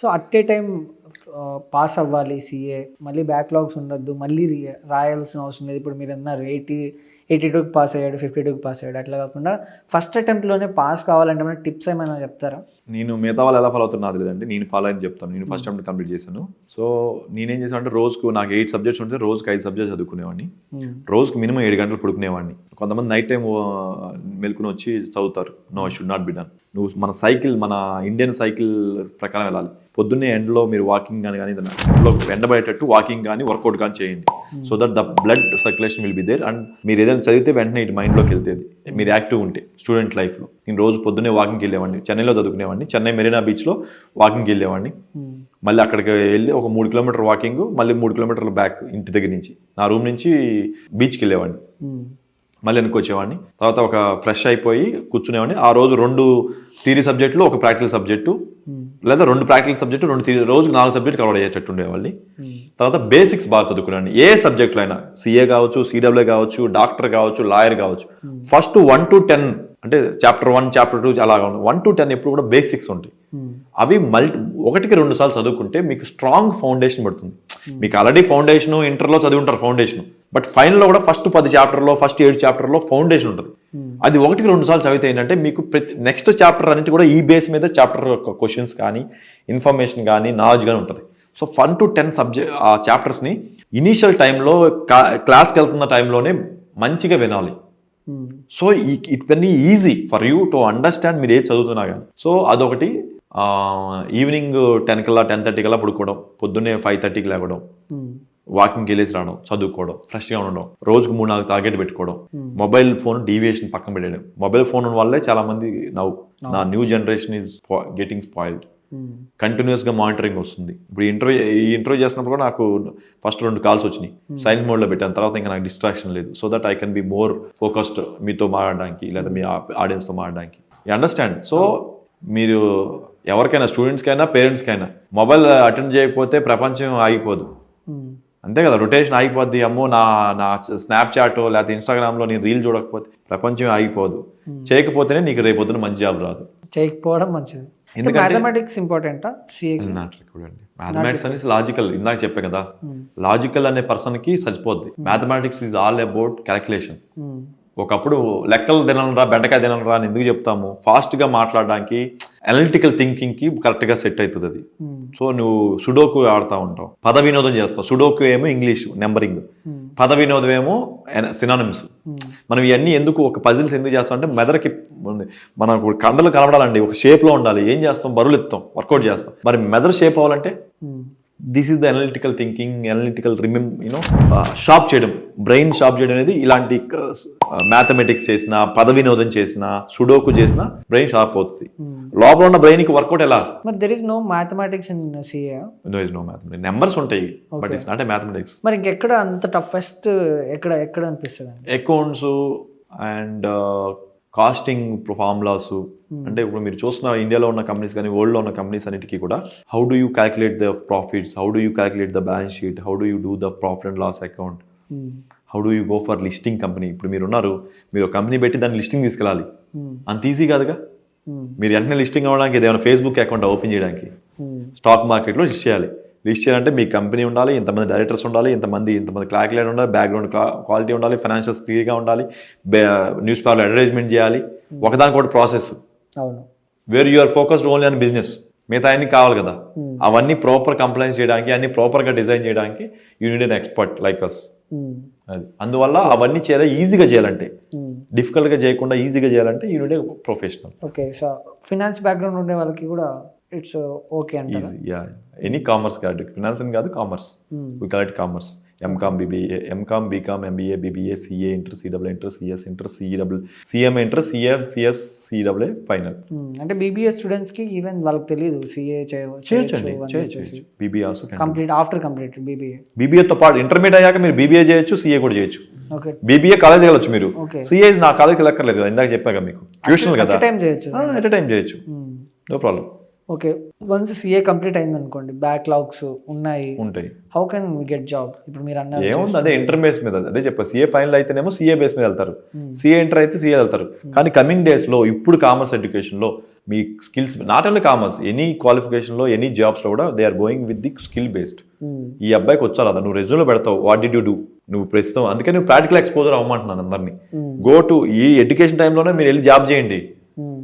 So at a time pass అవ్వాలి CA, మళ్ళీ backlogs ఉండొద్దు, మళ్ళీ రాయాల్సిన అవసరం లేదు. ఇప్పుడు మీరు అన్నారు 82కి పాస్ అయ్యాడు, 52కి పాస్ అయ్యాడు, అట్లా కాకుండా ఫస్ట్ అటెంప్ట్లోనే పాస్ కావాలంటే మన టిప్స్ ఏమైనా చెప్తారా? నేను మిగతా వాళ్ళు ఎలా ఫాలో అవుతున్నా అది లేదండి, నేను ఫాలో అయింది చెప్తాను. నేను ఫస్ట్ అటెంప్ట్ కంప్లీట్ చేశాను. సో నేనేం చేశాను అంటే రోజుకు నాకు 8 సబ్జెక్ట్స్ ఉంటే రోజుకి 5 సబ్జెక్ట్స్ చదువుకునేవాడిని. రోజుకి మినిమం 7 గంటలు పడుకునేవాడిని. కొంతమంది నైట్ టైం మెలుకుని వచ్చి చదువుతారు. No, I should not be done. నువ్వు మన ఇండియన్ సైకిల్ ప్రకారం వెళ్ళాలి. పొద్దున్నే ఎండ్లో మీరు వాకింగ్ కానీ ఎండ్లో ఎండబడేటట్టు వాకింగ్ కానీ వర్కౌట్ కానీ చేయండి. So that the blood circulation will be there. And మీరు ఏదైనా చదివితే వెంటనే ఇటు మైండ్లోకి వెళ్తేది మీరు యాక్టివ్ ఉంటే స్టూడెంట్ లైఫ్లో. నేను రోజు పొద్దున్నే వాకింగ్కి వెళ్ళేవాడిని. చెన్నైలో చదువుకునేవాడిని. చెన్నై మెరీనా బీచ్లో వాకింగ్కి వెళ్ళేవాడిని. మళ్ళీ అక్కడికి వెళ్ళి ఒక 3 కిలోమీటర్ వాకింగ్, మళ్ళీ 3 కిలోమీటర్ల బ్యాక్ ఇంటి దగ్గర నుంచి నా రూమ్ నుంచి బీచ్కి వెళ్ళేవాడిని. మళ్ళీ వెనక్కి వచ్చేవాడిని. తర్వాత ఒక ఫ్రెష్ అయిపోయి కూర్చునేవాడిని. ఆ రోజు 2 థియరీ సబ్జెక్టులు, ఒక ప్రాక్టికల్ సబ్జెక్టు, లేదా 2 ప్రాక్టికల్ సబ్జెక్టు, 2 థియరీ, రోజుకి 4 సబ్జెక్టు కవర్ అయ్యేటట్టు ఉండేవాళ్ళని. తర్వాత బేసిక్స్ బాగా చదువుకునేవాడిని. ఏ సబ్జెక్టులు అయినా, సిఏ కావచ్చు, సిడబ్ల్యూ కావచ్చు, డాక్టర్ కావచ్చు, లాయర్ కావచ్చు, ఫస్ట్ 1 to 10 అంటే చాప్టర్ 1, చాప్టర్ 2 అలా 1 to 10 ఎప్పుడు కూడా బేసిక్స్ ఉంటాయి. అవి 1కి 2 సార్లు చదువుకుంటే మీకు స్ట్రాంగ్ ఫౌండేషన్ పడుతుంది. మీకు ఆల్రెడీ ఫౌండేషన్ ఇంటర్లో చదివి ఉంటారు ఫౌండేషన్, బట్ ఫైనల్లో కూడా ఫస్ట్ 10 చాప్టర్లో, ఫస్ట్ 7 చాప్టర్లో ఫౌండేషన్ ఉంటుంది. అది 1కి 2 సార్లు చదివితే ఏంటంటే మీకు నెక్స్ట్ చాప్టర్ అన్నిటి కూడా ఈ బేస్ మీద చాప్టర్ క్వశ్చన్స్ కానీ, ఇన్ఫర్మేషన్ కానీ, నాలెడ్జ్ కానీ ఉంటుంది. సో 1 to 10 ఆ చాప్టర్స్ని ఇనీషియల్ టైంలో క్లాస్కి వెళ్తున్న టైంలోనే మంచిగా వినాలి. So it can be easy for you to understand మీరు ఏది చదువుతున్నా కానీ. సో అదొకటి. ఈవినింగ్ 10 కల్లా 10:30 కల్లా పడుకోవడం, పొద్దున్నే 5:30కి లేవడం, వాకింగ్కి వెళ్ళేసి రావడం, చదువుకోవడం, ఫ్రెష్గా ఉండడం, రోజుకు 3-4 టార్గెట్ పెట్టుకోవడం, మొబైల్ ఫోన్ డీవియేషన్ పక్కన పెట్టడం. మొబైల్ ఫోన్ వల్లే చాలా మంది నా new generation is getting spoiled. కంటిన్యూస్గా మానిటరింగ్ వస్తుంది. ఇప్పుడు ఈ ఇంటర్వ్యూ చేసినప్పుడు కూడా నాకు ఫస్ట్ 2 కాల్స్ వచ్చినాయి. సైలెంట్ మోడ్లో పెట్టాను. తర్వాత ఇంకా నాకు డిస్ట్రాక్షన్ లేదు. So that I can be more focused మీతో మాట్లాడడానికి, లేదా మీ ఆడియన్స్తో మాట్లాడడానికి. You understand? సో మీరు ఎవరికైనా, స్టూడెంట్స్కైనా, పేరెంట్స్కైనా, మొబైల్ అటెండ్ చేయకపోతే ప్రపంచం ఆగిపోదు. అంతే కదా, రొటేషన్ ఆగిపోద్ది. అమ్మో నా స్నాప్చాట్ లేకపోతే ఇన్స్టాగ్రామ్లో నేను రీల్ చూడకపోతే ప్రపంచం ఆగిపోదు. చేయకపోతేనే నీకు రేపొద్దున మంచి జాబ్ రాదు. చేయకపోవడం మంచిది. ఎందుకంటే మ్యాథమెటిక్స్ ఇంపార్టెంటా? మ్యాథమెటిక్స్ అనేది లాజికల్. ఇందాక చెప్పే కదా, లాజికల్ అనే పర్సన్కి సరిపోద్ది. Mathematics is all about calculation. ఒకప్పుడు లెక్కలు తినరా, బెండకాయ తినరా అని ఎందుకు చెప్తాము? ఫాస్ట్గా మాట్లాడడానికి, అనలిటికల్ థింకింగ్కి కరెక్ట్గా సెట్ అవుతుంది అది. సో నువ్వు సుడోకు ఆడుతూ ఉంటావు, పద వినోదం చేస్తావు. సుడోకు ఏమో ఇంగ్లీష్ నెంబరింగ్, పద వినోదం ఏమో సినానిమ్స్. మనం ఇవన్నీ ఎందుకు, ఒక పజిల్స్ ఎందుకు చేస్తాం అంటే మెదడుకి మనకు కండలు కనబడాలండి, ఒక షేప్లో ఉండాలి. ఏం చేస్తాం? బరువులు ఎత్తాం, వర్కౌట్ చేస్తాం. మరి మెదడు షేప్ అవ్వాలంటే this is the analytical thinking, analytical sharp చేయడం, బ్రెయిన్ షార్ప్ చేయడం అనేది. ఇలాంటి మ్యాథమెటిక్స్ చేసిన, పద వినోదం చేసిన, సుడోకు చేసిన బ్రెయిన్ షార్ప్ అవుతుంది. లోపల ఉన్న బ్రెయిన్ కి వర్కౌట్ ఎలా? మరి there is no mathematics in CA? No is no mathematics. Numbers ఉంటాయి, బట్ ఇట్స్ నాట్ మ్యాథమెటిక్స్. మరి ఇంకెక్కడ అంత టఫెస్ట్ ఎక్కడ అనిపిస్తుంది? Accounts and costing formulas. అంటే ఇప్పుడు మీరు చూస్తున్న ఇండియాలో ఉన్న కంపెనీస్ కానీ, వరల్డ్లో ఉన్న కంపెనీస్ అన్నిటికీ కూడా how do you calculate the profits, how do you calculate the balance sheet, how do you do the profit and loss account, how do you go for listing company. ఇప్పుడు మీరు ఉన్నారు, మీరు ఒక కంపెనీ పెట్టి దాన్ని listing తీసుకెళ్ళాలి. అంత easy కాదుగా. మీరు వెంటనే లిస్టింగ్ అవ్వడానికి ఏదైనా ఫేస్బుక్ అకౌంట్ ఓపెన్ చేయడానికి స్టాక్ మార్కెట్లో లిస్ట్ చేయాలి. లిస్ట్ చేయాలంటే మీ కంపెనీ ఉండాలి, ఇంతమంది డైరెక్టర్స్ ఉండాలి, ఇంతమంది క్యాలిక్యులేటర్ ఉండాలి, బ్యాక్గ్రౌండ్ క్వాలిటీ ఉండాలి, ఫైనాన్షియల్స్ క్లియర్గా ఉండాలి, న్యూస్ పేపర్లో అడ్వర్టైజ్మెంట్ చేయాలి. ఒకదానికొకటి process. Where you are focused only on business. మిగతా అన్ని కావాలి కదా. అవన్నీ ప్రాపర్ కంప్లైంట్స్ చేయడానికి, అన్ని ప్రాపర్గా డిజైన్ చేయడానికి you need an expert like us. అది అందువల్ల అవన్నీ ఈజీగా చేయాలంటే, డిఫికల్ట్గా చేయకుండా ఈజీగా చేయాలంటే you need a professional. Okay, so finance background ఉండే వాళ్ళకి కూడా ఇట్స్ ఓకే అంటే ఎనీ కామర్స్ కాదు, ఫినాన్స్ అని కాదు, commerce. We call it commerce. MCom, BBA, MCom, BCom, MBA, BBA, CA inter, CW inter, CS inter, CMA inter, CF, CS, CW final. అంటే BBA students కి even వాళ్ళకి తెలియదు CA చేయొచ్చు. BBA also complete after complete బీబీఏతో పాటు intermediate అయ్యాక మీరు BBA చేయొచ్చు, సిఏ కూడా చేయొచ్చు. ఓకే, బీబీఏ కాలేజ్ వెళ్ళొచ్చు మీరు. సిఏ నా కాలేజ్కి లెక్కర్లేదు కదా, ఇందాక చెప్పాక మీకు ట్యూషన్ కదా, ఎట్ టైం చేయొచ్చు, no problem. Okay, once CA complete అయింది అనుకోండి, బ్యాక్లాగ్స్ ఉన్నాయి, ఉంటాయి. How can we get job? ఇప్పుడు మీరు అన్నారు ఏముంది, అదే ఇంటర్ బేస్ మీద, అదే చెప్పా, సిఏ ఫైనల్ అయితేనేమో సిఏ బేస్ మీద వెళ్తారు, సిఏ ఇంటర్ అయితే సిఏ వెళ్తారు. కానీ కమింగ్ డేస్లో ఇప్పుడు కామర్స్ ఎడ్యుకేషన్లో మీ skills, not only commerce, any క్వాలిఫికేషన్లో ఎనీ జాబ్స్లో కూడా they are going with the skill based. ఈ అబ్బాయికి వచ్చారు అదా, నువ్వు రెజ్యూమ్లో పెడతావు, వాట్ డిడ్ యూ డూ, నువ్వు ప్రస్తుతం, అందుకే నువ్వు ప్రాక్టికల్ ఎక్స్పోజర్ అవ్వమంటున్నాను అందరినీ. గో టు ఈ ఎడ్యుకేషన్ టైంలోనే మీరు వెళ్ళి జాబ్ చేయండి.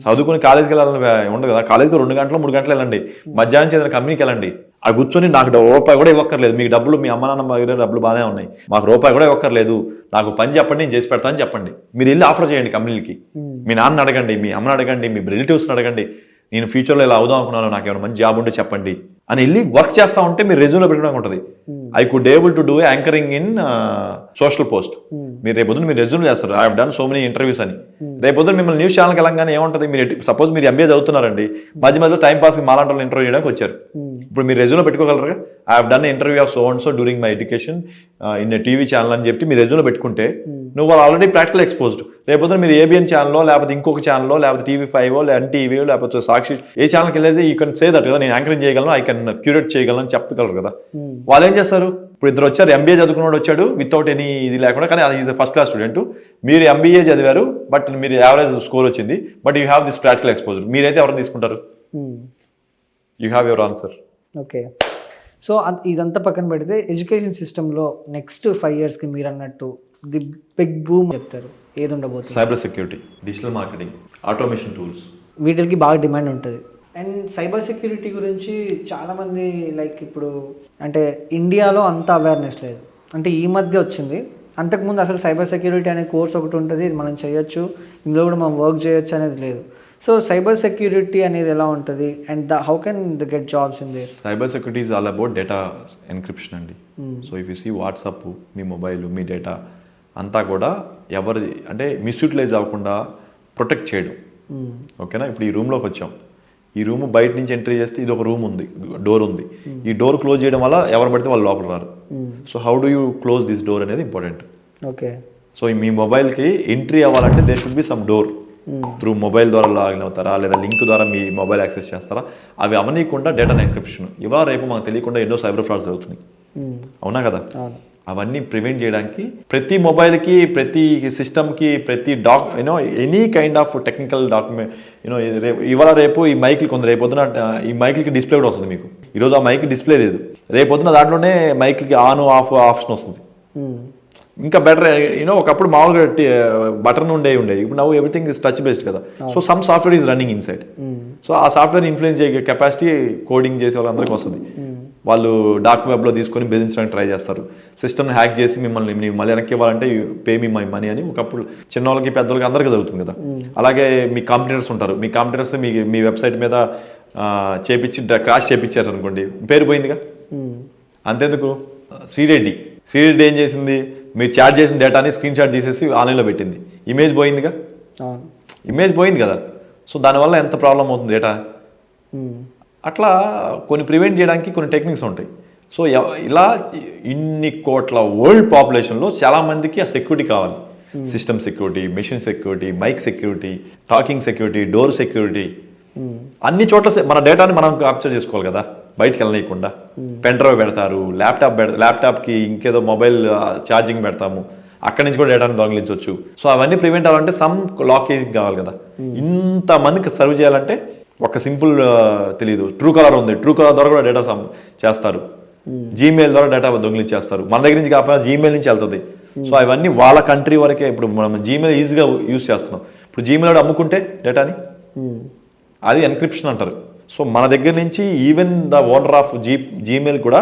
చదువుకుని కాలేజ్కి వెళ్ళాలని ఉండదు కదా, కాలేజ్కి 2 గంటలు 3 గంటలు వెళ్ళండి, మధ్యాహ్నం చేసిన కంపెనీకి వెళ్ళండి, ఆ కూర్చొని నాకు రూపాయి కూడా ఇవ్వక్కర్లేదు, మీకు డబ్బులు మీ అమ్మ నాన్న దగ్గర డబ్బులు బాగానే ఉన్నాయి, మాకు రూపాయి కూడా ఇవ్వక్కర్లేదు, నాకు పని చెప్పండి నేను చేసి పెడతాను చెప్పండి. మీరు వెళ్ళి ఆఫర్ చేయండి కంపెనీలకి, మీ నాన్న అడగండి, మీ అమ్మని అడగండి, మీ రిలేటివ్స్ని అడగండి, నేను ఫ్యూచర్లో ఇలా అవుదాం అనుకున్నాను, నాకు ఏమైనా మంచి జాబ్ ఉంటే చెప్పండి అని వెళ్ళి వర్క్ చేస్తూ ఉంటే మీరు రెజ్యూమ్లో పెట్టడానికి ఉంటుంది. I could able to do anchoring in social post. మీరు రేపొద్దున మీరు రెజ్యూమ్ చేస్తారు, I have done so many interviews అని. రేపొద్దున మిమ్మల్ని న్యూస్ ఛానల్కి వెళ్ళగానే ఏముంటుంది, మీరు సపోజ్ మీరు ఎంబీఏ చదువుతున్నారండి, మధ్య మధ్యలో టైం పాస్ మాలాంటి వాళ్ళు ఇంటర్వ్యూ చేయడానికి వచ్చారు, ఇప్పుడు మీరు రెజ్యూమ్లో పెట్టుకోగలరుగా, I have done interview of so and so during my education in TV channel అని చెప్పి మీరు రెజ్యూమ్లో పెట్టుకుంటే నువ్వు ఆల్రెడీ ప్రాక్టికల్ ఎక్స్పోజ్డ్. రేపొద్దున మీరు ఏబిఎన్ ఛానల్లో, లేకపోతే ఇంకొక ఛానల్లో, లేకపోతే TV5 NTV, లేకపోతే సాక్షి, ఏ ఛానల్కి వెళ్ళేది యూ కెన్ సే దట్ కదా, నేను యాంకరింగ్ చేయగలను, ఐ కెన్ క్యూరేట్ చేయగలను అని చెప్పగలరు కదా. వాళ్ళు ఏం చేస్తారు, ఇప్పుడు ఇద్దరు వచ్చారు, ఎంబీఏ చదువుకున్నాడు వచ్చాడు వితౌట్ ఎనీ ఇది లేకుండా, కానీ అది ఈజ్ ఫస్ట్ క్లాస్ స్టూడెంట్, మీరు ఎంబీఏ చదివారు బట్ మీరు యావరేజ్ స్కోర్ వచ్చింది, but you have this practical exposure, మీరైతే ఎవరిని తీసుకుంటారు? You have your answer. Okay, so ఇదంతా పక్కన పెడితే ఎడ్యుకేషన్ సిస్టంలో నెక్స్ట్ 5 yearsకి మీరు అన్నట్టు ది బిగ్ బూమ్ చెప్తారు, ఏది ఉండబోతుంది? Cyber security, digital marketing, automation tools, వీటికి బాగా డిమాండ్ ఉంటుంది. అండ్ సైబర్ సెక్యూరిటీ గురించి చాలామంది లైక్ ఇప్పుడు అంటే ఇండియాలో అంత అవేర్నెస్ లేదు, అంటే ఈ మధ్య వచ్చింది. అంతకుముందు అసలు సైబర్ సెక్యూరిటీ అనే కోర్స్ ఒకటి ఉంటుంది, ఇది మనం చేయొచ్చు, ఇందులో కూడా మనం వర్క్ చేయొచ్చు అనేది లేదు. సో సైబర్ సెక్యూరిటీ అనేది ఎలా ఉంటుంది and how can the get jobs in there? Cyber security is all about data encryption అండి. So if you see WhatsApp, మీ మొబైల్, మీ డేటా అంతా కూడా ఎవరి అంటే మిస్యూటిలైజ్ అవ్వకుండా ప్రొటెక్ట్ చేయడం. ఓకేనా, ఇప్పుడు ఈ రూమ్లోకి వచ్చాం, ఈ రూమ్ బయట నుంచి ఎంట్రీ చేస్తే ఇది ఒక రూమ్ ఉంది, డోర్ ఉంది, ఈ డోర్ క్లోజ్ చేయడం వల్ల ఎవరు పడితే వాళ్ళు లోపల రారు. So how do you close this door అనేది ఇంపార్టెంట్. ఓకే, సో మీ మొబైల్కి ఎంట్రీ అవ్వాలంటే there should be some door. Through mobile ద్వారా లాగిన్ అవుతారా, లేదా లింక్ ద్వారా మీ మొబైల్ యాక్సెస్ చేస్తారా, అవి అవనీయకుండా డేటా ఎన్క్రిప్షన్. ఇవాళ రేపు మనకు తెలియకుండా ఎన్నో సైబర్ ఫ్రాడ్స్ అవుతున్నాయి, అవునా కదా. అవన్నీ ప్రివెంట్ చేయడానికి ప్రతి మొబైల్కి, ప్రతి సిస్టమ్కి, ప్రతి any kind of technical document ఇవాళ రేపు ఈ మైక్లు కొందరు, రేపొద్దున ఈ మైక్లకి డిస్ప్లే కూడా వస్తుంది మీకు. ఈరోజు ఆ మైక్ డిస్ప్లే లేదు, రేపొద్దున దాంట్లోనే మైక్లకి ఆన్ ఆఫ్ ఆప్షన్ వస్తుంది. ఇంకా బెటర్ ఒకప్పుడు మామూలుగా బటన్ ఉండేవి, ఇప్పుడు నవ్వు ఎవ్రీథింగ్ ఇస్ టచ్ బేస్డ్ కదా. So some software is running in side. So ఆ సాఫ్ట్వేర్ ఇన్ఫ్లుయెన్స్ చేసే కెపాసిటీ కోడింగ్ చేసే వాళ్ళందరికీ వస్తుంది. వాళ్ళు డార్క్ వెబ్లో తీసుకొని బెదిరించడానికి ట్రై చేస్తారు, సిస్టమ్ని హ్యాక్ చేసి మిమ్మల్ని మళ్ళీ వెనక్కి ఇవ్వాలంటే పే మీ మై మనీ అని ఒకప్పుడు చిన్న వాళ్ళకి పెద్దవాళ్ళకి అందరికీ జరుగుతుంది కదా. అలాగే మీ కాంపిటీటర్స్ ఉంటారు, మీ కాంపిటీటర్స్ మీ వెబ్సైట్ మీద చేపించి క్రాష్ చేపించారు అనుకోండి, పేరు పోయిందిగా. అంతేందుకు శ్రీరెడ్డి ఏం చేసింది, మీరు చాట్ చేసిన డేటాని స్క్రీన్ షాట్ తీసేసి ఆన్లైన్లో పెట్టింది, ఇమేజ్ పోయిందిగా, ఇమేజ్ పోయింది కదా. సో దానివల్ల ఎంత ప్రాబ్లం అవుతుంది డేటా. అట్లా కొన్ని ప్రివెంట్ చేయడానికి కొన్ని టెక్నిక్స్ ఉంటాయి. సో ఇలా ఇన్ని కోట్ల వరల్డ్ పాపులేషన్లో చాలామందికి ఆ సెక్యూరిటీ కావాలి. System security, machine security, mike security, talking security, door security, అన్ని చోట్ల మన డేటాని మనం క్యాప్చర్ చేసుకోవాలి కదా, బయటకు వెళ్ళనీయకుండా. పెన్ డ్రైవ్ పెడతారు, ల్యాప్టాప్కి ఇంకేదో మొబైల్ ఛార్జింగ్ పెడతాము, అక్కడి నుంచి కూడా డేటాను దొంగిలించవచ్చు. సో అవన్నీ ప్రివెంట్ అవ్వాలంటే సమ్ లాకేజింగ్ కావాలి కదా. ఇంతమందికి సర్వ్ చేయాలంటే ఒక సింపుల్ తెలీదు, ట్రూ కలర్ ఉంది, ట్రూ కలర్ ద్వారా కూడా డేటా చేస్తారు, జీమెయిల్ ద్వారా డేటా దొంగిలించేస్తారు, మన దగ్గర నుంచి కాకపోయినా జీమెయిల్ నుంచి వెళ్తుంది. సో అవన్నీ వాళ్ళ కంట్రీ వరకే. ఇప్పుడు మనం జీమెయిల్ ఈజీగా యూజ్ చేస్తున్నాం, ఇప్పుడు జీమెయిల్ అమ్ముకుంటే డేటాని అది ఎన్క్రిప్షన్ అంటారు. సో మన దగ్గర నుంచి even the owner of Gmail కూడా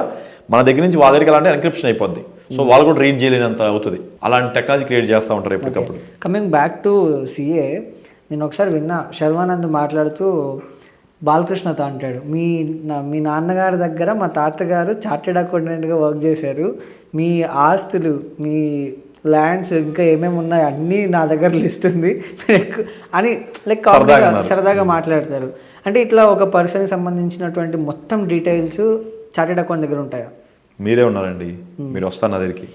మన దగ్గర నుంచి వాళ్ళ దగ్గరికి వెళ్ళాలంటే ఎన్క్రిప్షన్ అయిపోద్ది. సో వాళ్ళు కూడా రీడ్ చేయలేనంత అవుతుంది. అలాంటి టెక్నాలజీ క్రియేట్ చేస్తూ ఉంటారు ఎప్పటికప్పుడు. కమింగ్ బ్యాక్ టు సిఏ, నేను ఒకసారి విన్నా, శర్వానంద్ మాట్లాడుతూ బాలకృష్ణతో అంటాడు, మీ నాన్నగారి దగ్గర మా తాతగారు చార్టెడ్ అకౌంటెంట్గా వర్క్ చేశారు, మీ ఆస్తులు, మీ ల్యాండ్స్ ఇంకా ఏమేమి ఉన్నాయి అన్నీ నా దగ్గర లిస్ట్ ఉంది అని లైక్ సరదాగా మాట్లాడతారు. అంటే ఇట్లా ఒక పర్సన్కి సంబంధించినటువంటి మొత్తం డీటెయిల్స్ చార్టెడ్ అకౌంట్ దగ్గర ఉంటాయా? మీరే ఉన్నారండి, మీరు వస్తారు నా దగ్గరికి,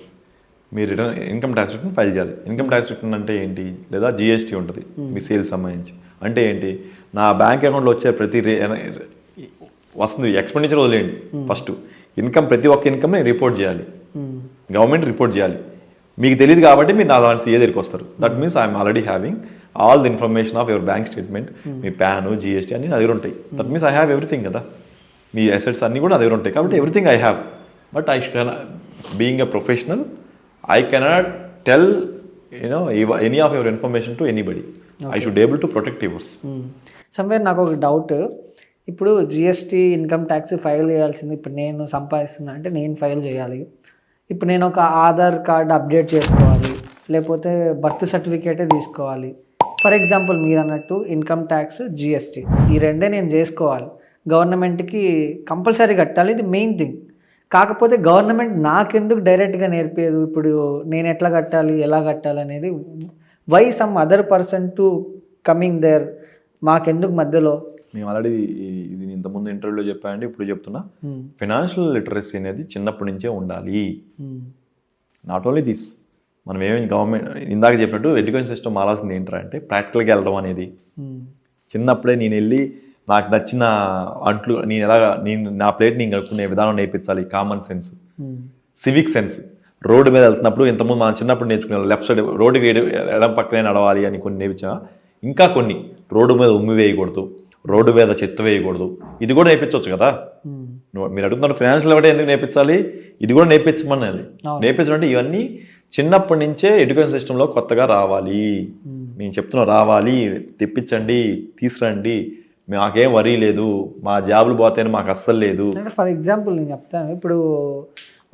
మీరు return income tax return file చేయాలి. ఇన్కమ్ ట్యాక్స్ రిటర్న్ అంటే ఏంటి, లేదా జిఎస్టీ ఉంటుంది మీ సేల్స్ సంబంధించి. అంటే ఏంటి, నా బ్యాంక్ అకౌంట్లో వచ్చే ప్రతి వస్తుంది, ఎక్స్పెండిచర్ వదిలేయండి. ఫస్ట్ ఇన్కమ్, ప్రతి ఒక్క ఇన్కమ్ని రిపోర్ట్ చేయాలి, గవర్నమెంట్ రిపోర్ట్ చేయాలి. మీకు తెలియదు కాబట్టి మీరు నా దాని సీఏ దగ్గరికి వస్తారు. That means I'm already having all the information of your bank statement, me pan, GST అన్ని నా దగ్గర ఉంటాయి. That means I have everything కదా, మీ అసెట్స్ అన్నీ కూడా నా దగ్గర ఉంటాయి. కాబట్టి everything I have. But I being a professional I cannot tell any of your information to anybody. I should able to protect yours. Somewhere నాకు ఒక డౌట్, ఇప్పుడు జిఎస్టీ ఇన్కమ్ ట్యాక్స్ ఫైల్ చేయాల్సింది ఇప్పుడు నేను సంపాదిస్తున్నా అంటే నేను ఫైల్ చేయాలి. ఇప్పుడు నేను ఒక ఆధార్ కార్డ్ అప్డేట్ చేసుకోవాలి, లేకపోతే బర్త్ సర్టిఫికేటే తీసుకోవాలి. ఫర్ ఎగ్జాంపుల్ మీరు అన్నట్టు ఇన్కమ్ ట్యాక్స్, జిఎస్టీ ఈ రెండే నేను చేసుకోవాలి, గవర్నమెంట్కి కంపల్సరీ కట్టాలి, ఇది మెయిన్ థింగ్. కాకపోతే గవర్నమెంట్ నాకెందుకు డైరెక్ట్గా నేర్పేది, ఇప్పుడు నేను ఎట్లా కట్టాలి, ఎలా కట్టాలి అనేది, why some other person to coming there, మాకెందుకు మధ్యలో? మేము ఆల్రెడీ ఇది ఇంతకుముందు ఇంటర్వ్యూలో చెప్పానండి, ఇప్పుడు చెప్తున్నా. ఫైనాన్షియల్ లిటరసీ అనేది చిన్నప్పటి నుంచే ఉండాలి. నాట్ ఓన్లీ దిస్, మనం ఏమేమి గవర్నమెంట్ ఇందాక చెప్పినట్టు ఎడ్యుకేషన్ సిస్టమ్ మారాల్సింది ఏంటంటే ప్రాక్టికల్గా వెళ్ళడం అనేది. చిన్నప్పుడే నేను వెళ్ళి నాకు నచ్చిన అంట్లు నేను నా ప్లేట్ నేను కలుపుకునే విధానం నేర్పించాలి. Common sense, civic sense. Road మీద వెళ్తున్నప్పుడు ఇంతకుముందు మనం చిన్నప్పుడు నేర్చుకునే లెఫ్ట్ సైడ్ రోడ్డుకి ఎడం పక్కనే నడవాలి అని కొన్ని నేర్పించా. ఇంకా కొన్ని రోడ్డు మీద ఉమ్మి వేయకూడదు, రోడ్డు మీద చెత్త వేయకూడదు, ఇది కూడా నేర్పించవచ్చు కదా. మీరు అడుగుతున్నారు ఫైనాన్షియల్ ఒకటే ఎందుకు నేర్పించాలి, ఇది కూడా నేర్పించమని. నేర్పించడం అంటే ఇవన్నీ చిన్నప్పటి నుంచే ఎడ్యుకేషన్ సిస్టంలో కొత్తగా రావాలి. నేను చెప్తున్నా, రావాలి, తెప్పించండి, తీసుకురండి, మాకేం వరీ లేదు, మా జాబులు పోతేనే మాకు అస్సలు లేదు. ఫర్ ఎగ్జాంపుల్ నేను చెప్తాను, ఇప్పుడు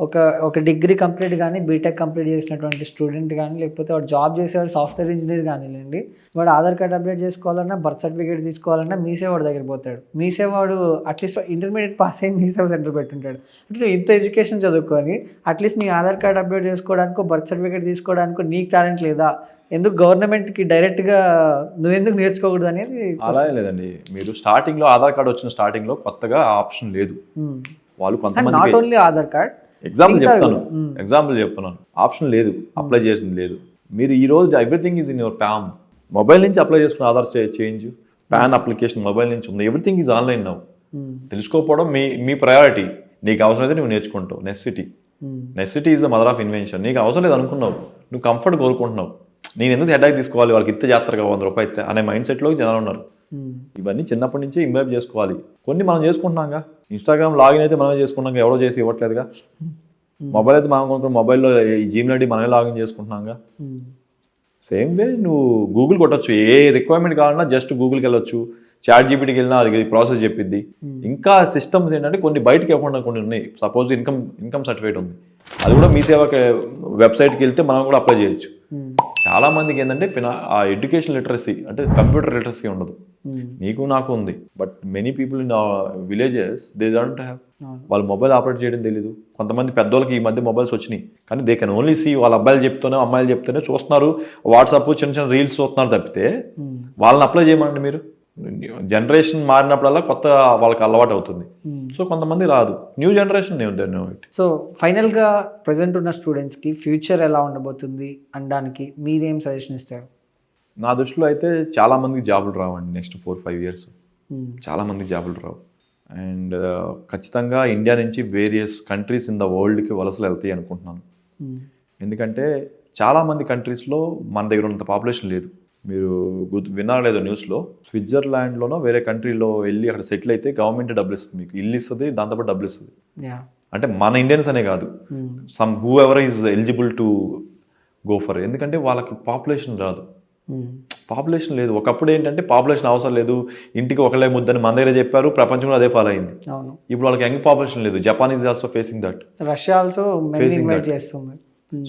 ఒక డిగ్రీ కంప్లీట్ కానీ బీటెక్ కంప్లీట్ చేసినటువంటి స్టూడెంట్ కానీ, లేకపోతే వాడు జాబ్ చేసేవాడు సాఫ్ట్వేర్ ఇంజనీర్ కానీలేండి, వాడు ఆధార్ కార్డ్ అప్డేట్ చేసుకోవాలన్నా, బర్త్ సర్టిఫికేట్ తీసుకోవాలన్నా మీసేవాడు దగ్గర పోతాడు. మీసేవాడు అట్లీస్ట్ ఇంటర్మీడియట్ పాస్ అయ్యి మీసేవ సెంటర్ పెట్టుంటాడు. అంటే ఇంత ఎడ్యుకేషన్ చదువుకొని అట్లీస్ట్ నీ ఆధార్ కార్డ్ అప్డేట్ చేసుకోవడానికో బర్త్ సర్టిఫికేట్ తీసుకోవడానికో నీకు టాలెంట్ లేదా, ఎందుకు గవర్నమెంట్కి డైరెక్ట్గా నువ్వెందుకు నేర్చుకోకూడదు అనేది? అలా లేదండి, మీరు స్టార్టింగ్లో ఆధార్ కార్డ్ వచ్చిన స్టార్టింగ్లో కొత్తగా ఆప్షన్ లేదు. వాళ్ళు కొంతమంది not only Aadhaar card, example చెప్తున్నాను, ఆప్షన్ లేదు, అప్లై చేసింది లేదు. మీరు ఈ రోజు everything is in your palm. Mobile నుంచి అప్లై చేసుకున్న Aadhaar change, PAN application mobile నుంచి ఉంది, ఎవ్రీథింగ్ ఈజ్ ఆన్లైన్ నౌ. తెలుసుకోకపోవడం మీ ప్రయారిటీ. నీకు అవసరం అయితే నువ్వు నేర్చుకుంటావు. Necessity is the mother of invention. నీకు అవసరం లేదు అనుకున్నావు, నువ్వు కంఫర్ట్ కోరుకుంటున్నావు. నేను ఎందుకు హెడ్ఏక్ తీసుకోవాలి, వాళ్ళకి ఇస్తే చేస్తారు కదా 100 రూపాయలు ఇస్తే అనే మైండ్ సెట్లో జనాలు ఉన్నారు. ఇవన్నీ చిన్నప్పటి నుంచే ఇంబైబ్ చేసుకోవాలి. కొన్ని మనం చేసుకుంటున్నాగా, ఇన్స్టాగ్రామ్ లాగిన్ అయితే మనమే చేసుకున్నాం, ఎవరో చేసి ఇవ్వట్లేదుగా. మొబైల్ అయితే మనం కొనుక్కున్న మొబైల్లో ఈ జీమెయిల్ ఐడి మనమే లాగిన్ చేసుకుంటున్నాగా. సేమ్ వే నువ్వు గూగుల్ కొట్టచ్చు, ఏ రిక్వైర్మెంట్ కావాలన్నా జస్ట్ గూగుల్కి వెళ్ళొచ్చు, చాట్ జీపీటీకి వెళ్ళినా అది ప్రాసెస్ చెప్పిద్ది. ఇంకా సిస్టమ్స్ ఏంటంటే కొన్ని బయటకి ఇవ్వకుండా కొన్ని ఉన్నాయి. సపోజ్ ఇన్కమ్ సర్టిఫికేట్ ఉంది, అది కూడా మీ సేవకి వెబ్సైట్కి వెళ్తే మనం కూడా అప్లై చేయొచ్చు. చాలా మందికి ఏంటంటే ఆ ఎడ్యుకేషన్ లిటరసీ అంటే కంప్యూటర్ లిటరసీ ఉండదు. నీకు నాకు ఉంది, but many people in villages they don't have. వాళ్ళు మొబైల్ ఆపరేట్ చేయడం తెలీదు. కొంతమంది పెద్దోళ్ళకి ఈ మధ్య మొబైల్స్ వచ్చినాయి, కానీ దే కెన్ ఓన్లీ సీ వాళ్ళ అబ్బాయిలు చెప్తూనే అమ్మాయిలు చెప్తూనే చూస్తున్నారు, వాట్సాప్ చిన్న రీల్స్ చూస్తున్నారు తప్పితే వాళ్ళని అప్లై చేయమండి. మీరు జనరేషన్ మారినప్పుడల్లా కొత్త వాళ్ళకి అలవాటు అవుతుంది. సో కొంతమంది రాదు, న్యూ జనరేషన్. సో ఫైనల్గా ప్రజెంట్ ఉన్న స్టూడెంట్స్కి ఫ్యూచర్ ఎలా ఉండబోతుంది అనడానికి మీరేం సజెషన్ ఇస్తారు? నా దృష్టిలో అయితే చాలా మందికి జాబులు రావండి నెక్స్ట్ 4-5 ఇయర్స్. చాలా మందికి జాబులు రావు. అండ్ ఖచ్చితంగా ఇండియా నుంచి వేరియస్ కంట్రీస్ ఇన్ ద వరల్డ్కి వలసలు వెళ్తాయి అనుకుంటున్నాను. ఎందుకంటే చాలామంది కంట్రీస్లో మన దగ్గర ఉన్నంత పాపులేషన్ లేదు. మీరు విన్నారో లేదో న్యూస్లో, స్విట్జర్లాండ్లోనో వేరే కంట్రీలో వెళ్ళి అక్కడ సెటిల్ అయితే గవర్నమెంట్ డబ్బులు ఇస్తుంది, మీకు ఇల్లు ఇస్తుంది, దాంతోపాటు డబ్బులు ఇస్తుంది. అంటే మన ఇండియన్స్ అనే కాదు, some who ever is eligible to go for. ఎందుకంటే వాళ్ళకి పాపులేషన్ రాదు, పాపులేషన్ లేదు. ఒకప్పుడు ఏంటంటే పాపులేషన్ అవసరం లేదు, ఇంటికి ఒకళ్ళే ముద్దని మన దగ్గర చెప్పారు, ప్రపంచంలో అదే ఫాలో అయింది. ఇప్పుడు వాళ్ళకి యంగ్ పాపులేషన్ లేదు. Japan is also facing that, Russia also facing that.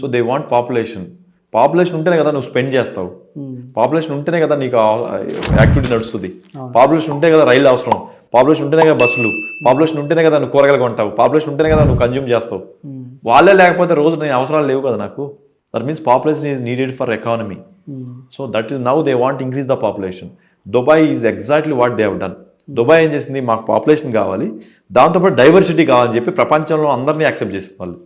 So they want population. Population ఉంటేనే కదా నువ్వు స్పెండ్ చేస్తావు, పాపులేషన్ ఉంటేనే కదా నీకు యాక్టివిటీ నడుస్తుంది, పాపులేషన్ ఉంటే కదా రైలు అవసరం, పాపులేషన్ ఉంటేనే కదా బస్సులు, పాపులేషన్ ఉంటేనే కదా నువ్వు కూరగాయలు కొంటావు, పాపులేషన్ ఉంటేనే కదా నువ్వు కన్జ్యూమ్ చేస్తావు. వాళ్ళే లేకపోతే రోజు నేను అవసరాలు లేవు కదా నాకు. That means population is needed for economy. So that is now they want increase the population. Dubai is exactly what they have done. Dubai ఏం చేసింది, మాకు పాపులేషన్ కావాలి, దాంతోపాటు డైవర్సిటీ కావాలని చెప్పి ప్రపంచంలో అందరినీ యాక్సెప్ట్ చేస్తుంది వాళ్ళు.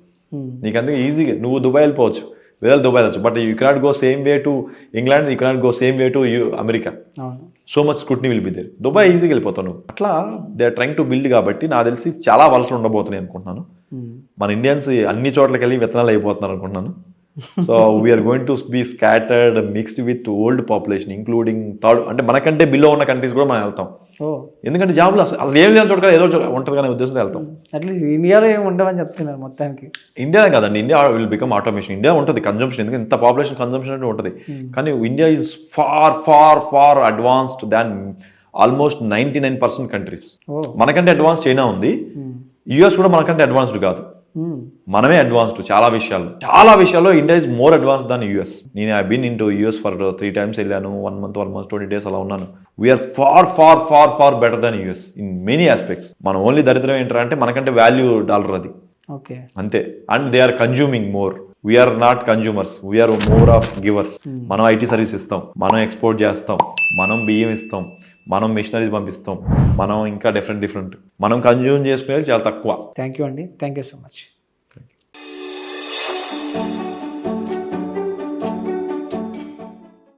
నీకు అందుకే ఈజీగా నువ్వు దుబాయ్ వెళ్ళిపోవచ్చు, వేరే దుబాయ్ వెళ్ళచ్చు, but you cannot go same way to England, you cannot go same way to America. అవును. So much scrutiny will be there. Dubai ఈజీగా వెళ్ళిపోతాను. అట్లా they are trying to build కాబట్టి నాకు తెలిసి చాలా వలసలు ఉండబోతున్నాయి అనుకుంటున్నాను. మన ఇండియన్స్ అన్ని చోట్లకి వెళ్ళి విత్తనాలు అయిపోతున్నారు అనుకుంటున్నాను. So we are going to be scattered mixed with old population including third, అంటే మనకంటే బిలో ఉన్న కంట్రీస్ కూడా మనం వెళ్తాం. ఎందుకంటే జాబ్లు అసలు ఏం లేని చోట ఏదో ఉంటుంది కానీ ఉద్దేశంతో వెళ్తాం. అట్లీస్ట్ ఇండియాలో ఏమి ఉండవని చెప్తున్నారు మొత్తానికి. ఇండియానే కాదండి, India will become automation. India ఉంటుంది కన్జంప్షన్, ఎందుకంటే ఇంత పాపులేషన్ కన్జంప్షన్ అంటే ఉంటుంది. కానీ India is far far far advanced than almost 99% countries. మనకంటే అడ్వాన్స్ చైనా ఉంది, యుఎస్ కూడా మనకంటే అడ్వాన్స్డ్ కాదు, మనమే అడ్వాన్స్డ్ చాలా విషయాల్లో India is more advance than US. నేను I been in to US for 3 times వెళ్ళాను, 1 month ఆల్మోస్ట్ 20 days అలా ఉన్నాను. We are far far far far better than US in many aspects. మనం ఓన్లీ దరిద్రం ఏంటంటే మనకంటే వాల్యూ డాలర్ అది అంతే. And they are consuming more, we are not consumers, we are more of givers. మనం ఐటీ సర్వీస్ ఇస్తాం, మనం ఎక్స్పోర్ట్ చేస్తాం, మనం బియ్యం ఇస్తాం, మనం మిషనరీస్ పంపిస్తాం, మనం ఇంకా డిఫరెంట్ మనం కన్జ్యూమ్ చేసుకునేది చాలా తక్కువ. థ్యాంక్ యూ అండి, థ్యాంక్ యూ సో మచ్.